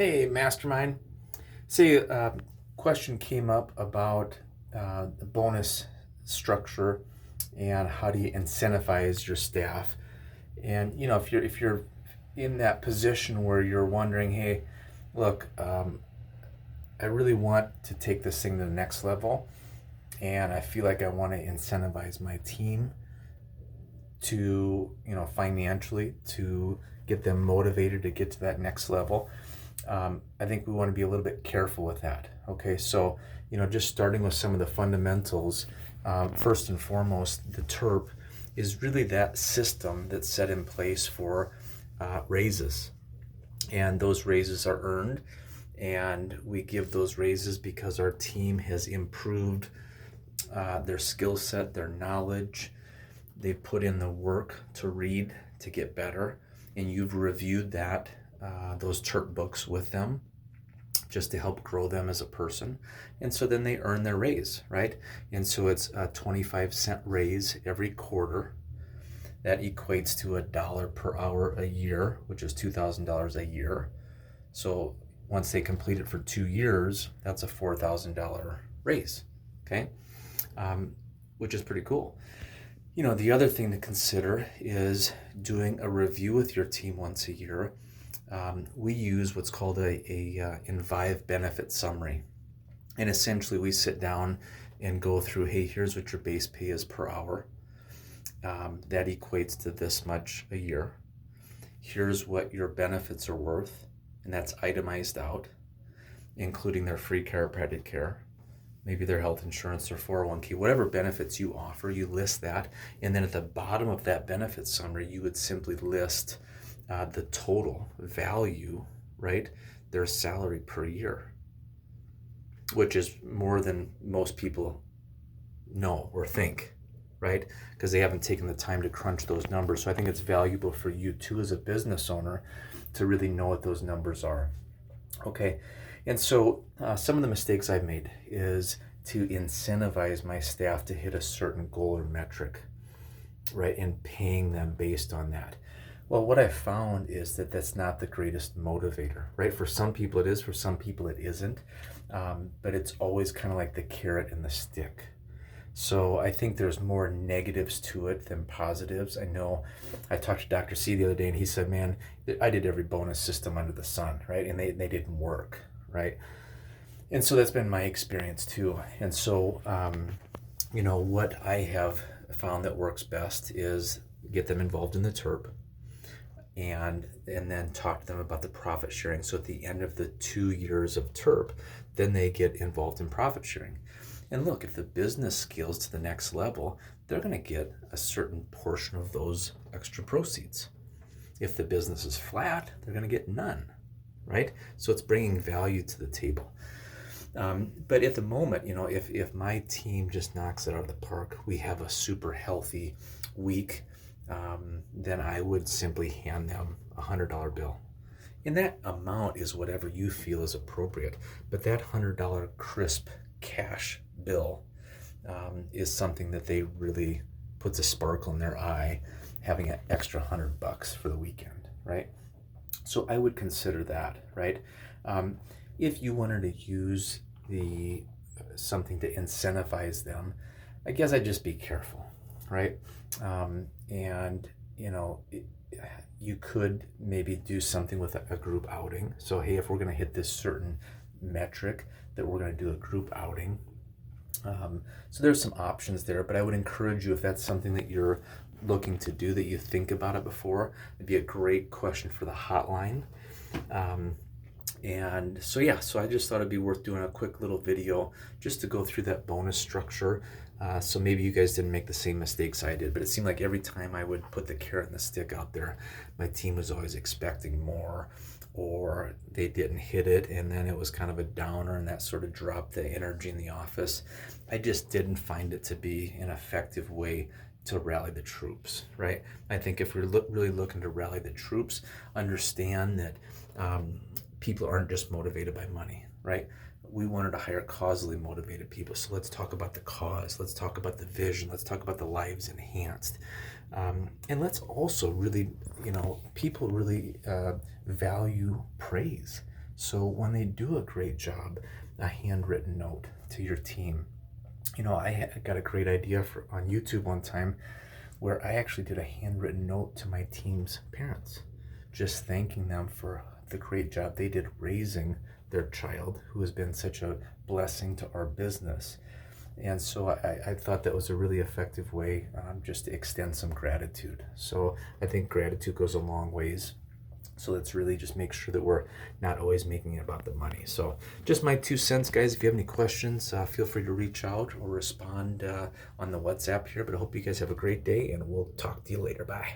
Hey, Mastermind. See, question came up about the bonus structure and how do you incentivize your staff. And if you're in that position where you're wondering, hey, look, I really want to take this thing to the next level, and I feel like I want to incentivize my team to, financially to get them motivated to get to that next level. I think we want to be a little bit careful with that. Okay, so just starting with some of the fundamentals. First and foremost, the TERP is really that system that's set in place for raises, and those raises are earned, and we give those raises because our team has improved their skill set, their knowledge. They've put in the work to read to get better, and you've reviewed those TERP books with them just to help grow them as a person. And so then they earn their raise, right? And so it's a 25-cent raise every quarter. That equates to $1 per hour a year, which is $2,000 a year. So once they complete it for 2 years, that's a $4,000 raise, okay? Which is pretty cool. The other thing to consider is doing a review with your team once a year. We use what's called a Envive benefit summary. And essentially we sit down and go through, hey, here's what your base pay is per hour. That equates to this much a year. Here's what your benefits are worth, and that's itemized out, including their free chiropractic care, maybe their health insurance, their 401k, whatever benefits you offer, you list that. And then at the bottom of that benefit summary, you would simply list the total value, right? Their salary per year, which is more than most people know or think, right? Because they haven't taken the time to crunch those numbers. So I think it's valuable for you too as a business owner to really know what those numbers are. Okay, and so some of the mistakes I've made is to incentivize my staff to hit a certain goal or metric, right, and paying them based on that. Well, what I found is that that's not the greatest motivator, right? For some people it is, for some people it isn't, but it's always kind of like the carrot and the stick. So I think there's more negatives to it than positives. I know I talked to Dr. C the other day, and he said, man, I did every bonus system under the sun, right? And they didn't work, right? And so that's been my experience too. And so, what I have found that works best is get them involved in the TERP, and then talk to them about the profit sharing. So at the end of the 2 years of TERP, then they get involved in profit sharing. And look, if the business scales to the next level, they're going to get a certain portion of those extra proceeds. If the business is flat, they're going to get none, right? So it's bringing value to the table. But at the moment, if my team just knocks it out of the park, we have a super healthy week, then I would simply hand them a $100 bill. And that amount is whatever you feel is appropriate. But that $100 crisp cash bill is something that they really puts a sparkle in their eye, having an extra $100 for the weekend, right? So I would consider that, right? If you wanted to use something to incentivize them, I guess I'd just be careful, right? You could maybe do something with a group outing. So hey, if we're going to hit this certain metric, that we're going to do a group outing. So there's some options there, but I would encourage you, if that's something that you're looking to do, that you think about it before. It'd be a great question for the hotline. So I just thought it'd be worth doing a quick little video just to go through that bonus structure. So maybe you guys didn't make the same mistakes I did, but it seemed like every time I would put the carrot and the stick out there, my team was always expecting more, or they didn't hit it, and then it was kind of a downer, and that sort of dropped the energy in the office. I just didn't find it to be an effective way to rally the troops, right? I think if we're really looking to rally the troops, understand that people aren't just motivated by money, right? We wanted to hire causally motivated people. So let's talk about the cause. Let's talk about the vision. Let's talk about the lives enhanced. And let's also really, people really value praise. So when they do a great job, a handwritten note to your team. I got a great idea on YouTube one time where I actually did a handwritten note to my team's parents, just thanking them for the great job they did raising their child, who has been such a blessing to our business. And so I thought that was a really effective way, just to extend some gratitude. So I think gratitude goes a long ways. So let's really just make sure that we're not always making it about the money. So just my 2 cents, guys. If you have any questions, feel free to reach out or respond on the WhatsApp here. But I hope you guys have a great day, and we'll talk to you later. Bye.